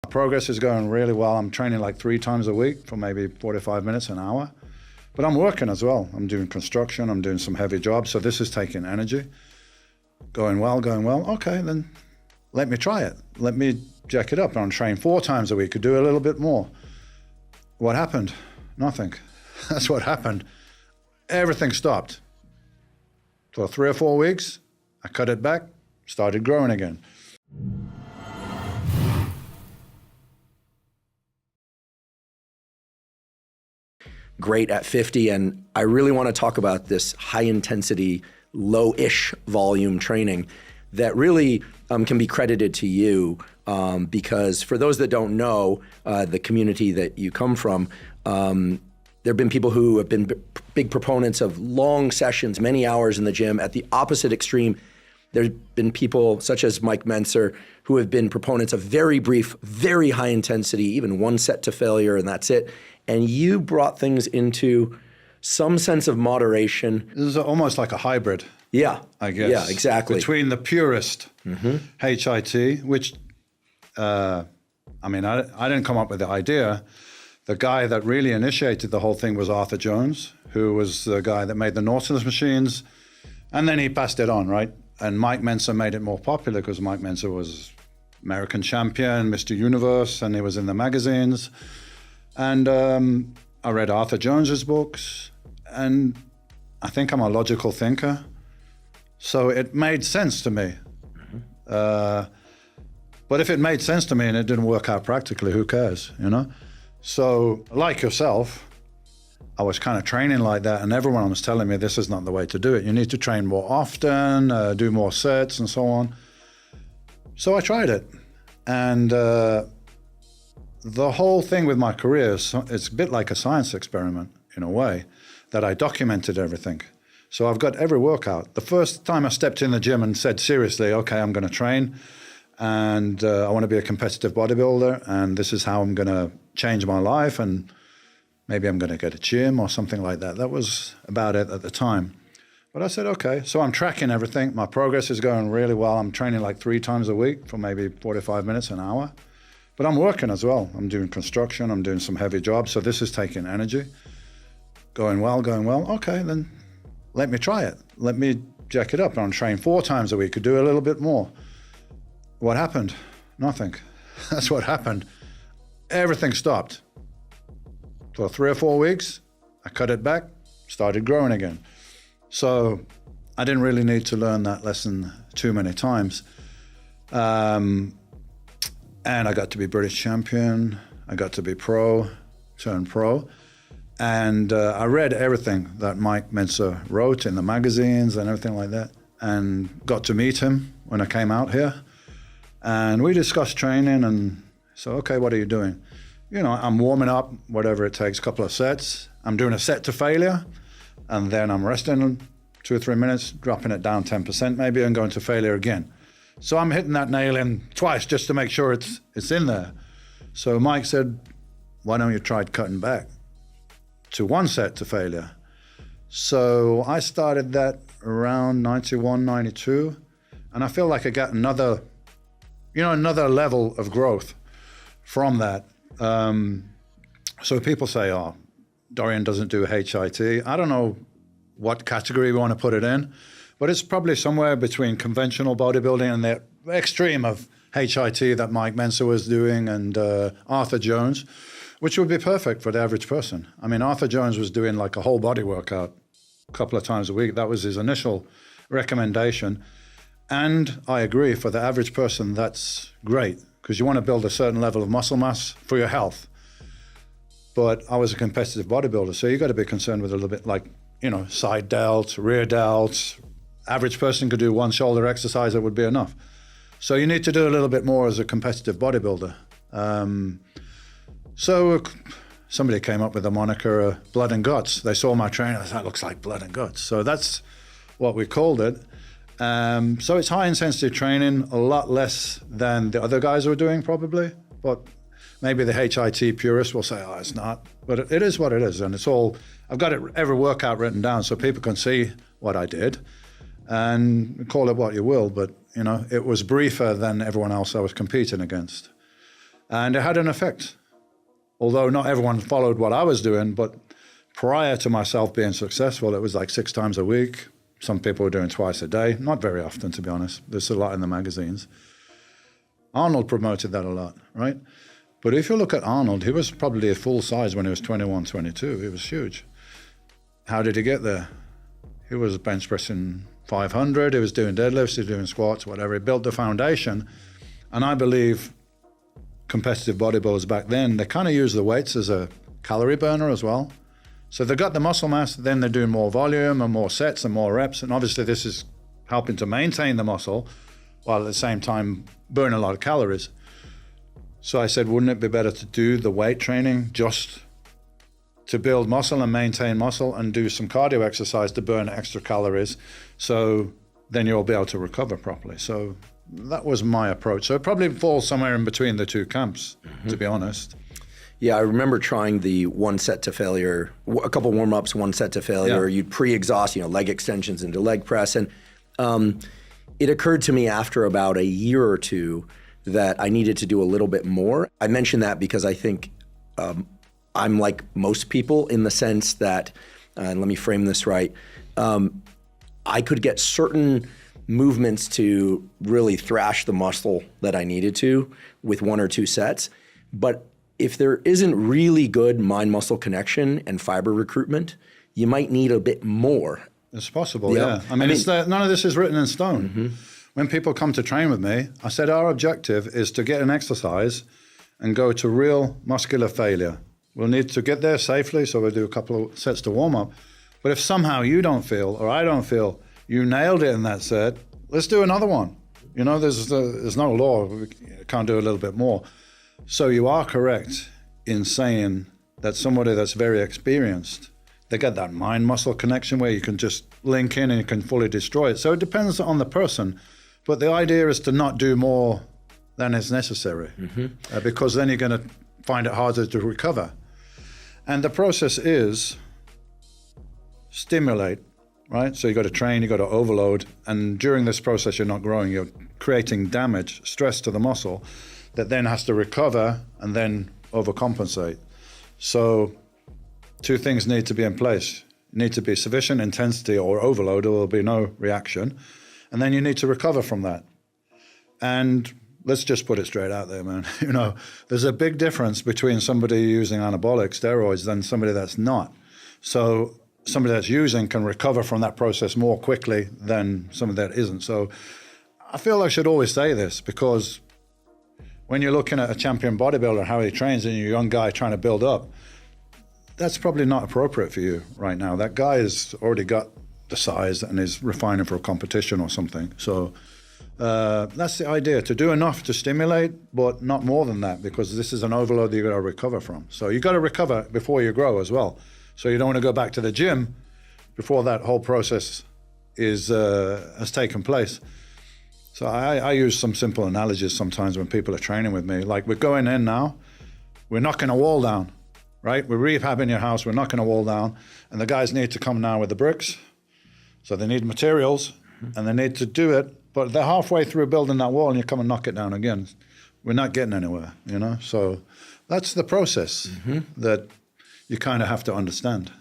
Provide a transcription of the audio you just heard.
Progress is going really well. I'm training like 3 times a week for maybe 45 minutes, an hour. But I'm working as well. I'm doing construction, I'm doing some heavy jobs, so this is taking energy. Going well. Okay, then let me try it. Let me jack it up. I'm training 4 times a week, could do a little bit more. What happened? Nothing. That's what happened. Everything stopped. For 3 or 4 weeks, I cut it back, started growing again. Great at 50, and I really want to talk about this high intensity, low-ish volume training that really can be credited to you because for those that don't know the community that you come from, there have been people who have been big proponents of long sessions, many hours in the gym. At the opposite extreme, there's been people such as Mike Mentzer who have been proponents of very brief, very high intensity, even 1 set to failure and that's it. And you brought things into some sense of moderation. This is almost like a hybrid. Yeah, I guess. Yeah, exactly. Between the purist HIT, which, I didn't come up with the idea. The guy that really initiated the whole thing was Arthur Jones, who was the guy that made the Nautilus machines. And then he passed it on, right? And Mike Mentzer made it more popular because Mike Mentzer was American champion, Mr. Universe, and he was in the magazines. And I read Arthur Jones's books, and I think I'm a logical thinker. So it made sense to me. But if it made sense to me and it didn't work out practically, who cares, you know? So like yourself, I was kind of training like that, and everyone was telling me this is not the way to do it. You need to train more often, do more sets and so on. So I tried it. And the whole thing with my career, it's a bit like a science experiment in a way, that I documented everything. So I've got every workout. The first time I stepped in the gym and said, seriously, okay, I'm going to train and I want to be a competitive bodybuilder and this is how I'm going to change my life and maybe I'm going to get a gym or something like that. That was about it at the time. But I said, okay, so I'm tracking everything. My progress is going really well. I'm training like 3 times a week for maybe 45 minutes, an hour. But I'm working as well. I'm doing construction, I'm doing some heavy jobs, so this is taking energy. Going well. Okay, then let me try it. Let me jack it up. I'm training 4 times a week, could do a little bit more. What happened? Nothing. That's what happened. Everything stopped. For 3 or 4 weeks, I cut it back, started growing again. So I didn't really need to learn that lesson too many times. And I got to be British champion. I got to be turned pro. And I read everything that Mike Mentzer wrote in the magazines and everything like that, and got to meet him when I came out here. And we discussed training and so, okay, what are you doing? You know, I'm warming up, whatever it takes, a couple of sets. I'm doing a set to failure, and then I'm resting 2 or 3 minutes, dropping it down 10% maybe, and going to failure again. So I'm hitting that nail in twice just to make sure it's in there. So Mike said, why don't you try cutting back to 1 set to failure? So I started that around 91, 92, and I feel like I got another level of growth from that. So people say, oh, Dorian doesn't do HIT. I don't know what category we want to put it in, but it's probably somewhere between conventional bodybuilding and the extreme of HIT that Mike Mentzer was doing and Arthur Jones, which would be perfect for the average person. I mean, Arthur Jones was doing like a whole body workout a couple of times a week. That was his initial recommendation. And I agree, for the average person, that's great because you want to build a certain level of muscle mass for your health. But I was a competitive bodybuilder, so you got to be concerned with a little bit like, you know, side delts, rear delts. Average person could do 1 shoulder exercise, that would be enough. So you need to do a little bit more as a competitive bodybuilder. So somebody came up with the moniker Blood and Guts. They saw my training, that looks like blood and guts. So that's what we called it. So it's high intensity training, a lot less than the other guys were doing probably, but maybe the HIT purists will say, oh, it's not. But it is what it is, and it's all, I've got every workout written down so people can see what I did, and call it what you will, but you know, it was briefer than everyone else I was competing against. And it had an effect. Although not everyone followed what I was doing, but prior to myself being successful, it was like 6 times a week. Some people were doing twice a day. Not very often, to be honest. There's a lot in the magazines. Arnold promoted that a lot, right? But if you look at Arnold, he was probably full size when he was 21, 22. He was huge. How did he get there? He was bench pressing 500. He was doing deadlifts. He was doing squats, whatever. He built the foundation. And I believe competitive bodybuilders back then, they kind of use the weights as a calorie burner as well. So they got the muscle mass, then they're doing more volume and more sets and more reps. And obviously this is helping to maintain the muscle while at the same time burn a lot of calories. So I said, wouldn't it be better to do the weight training just to build muscle and maintain muscle and do some cardio exercise to burn extra calories, so then you'll be able to recover properly. So that was my approach. So it probably falls somewhere in between the two camps, to be honest. Yeah, I remember trying the 1 set to failure, a couple warm-ups, 1 set to failure. Yeah. You'd pre-exhaust, leg extensions into leg press. And it occurred to me after about a year or two that I needed to do a little bit more. I mention that because I think I'm like most people in the sense that, and let me frame this right, I could get certain movements to really thrash the muscle that I needed to with 1 or 2 sets. But if there isn't really good mind-muscle connection and fiber recruitment, you might need a bit more. It's possible, yeah. I mean, none of this is written in stone. Mm-hmm. When people come to train with me, I said our objective is to get an exercise and go to real muscular failure. We'll need to get there safely, so we'll do a couple of sets to warm up. But if somehow you don't feel, or I don't feel, you nailed it in that set, let's do another one. There's no law, we can't do a little bit more. So you are correct in saying that somebody that's very experienced, they get that mind-muscle connection where you can just link in and you can fully destroy it. So it depends on the person. But the idea is to not do more than is necessary, because then you're going to find it harder to recover. And the process is stimulate, right? So you got to train, you got to overload. And during this process, you're not growing. You're creating damage, stress to the muscle that then has to recover and then overcompensate. So 2 things need to be in place. You need to be sufficient intensity or overload, or there'll be no reaction. And then you need to recover from that. And let's just put it straight out there, man. There's a big difference between somebody using anabolic steroids than somebody that's not. So somebody that's using can recover from that process more quickly than somebody that isn't. So I feel I should always say this, because when you're looking at a champion bodybuilder, how he trains, and you're a young guy trying to build up, that's probably not appropriate for you right now. That guy has already got the size and is refining for a competition or something. So that's the idea, to do enough to stimulate, but not more than that, because this is an overload that you've got to recover from. So you've got to recover before you grow as well. So you don't want to go back to the gym before that whole process has taken place. So I use some simple analogies sometimes when people are training with me. Like, we're going in now, we're knocking a wall down, right? We're rehabbing your house, we're knocking a wall down, and the guys need to come now with the bricks. So they need materials, and they need to do it, but they're halfway through building that wall, and you come and knock it down again. We're not getting anywhere, So that's the process that you kind of have to understand.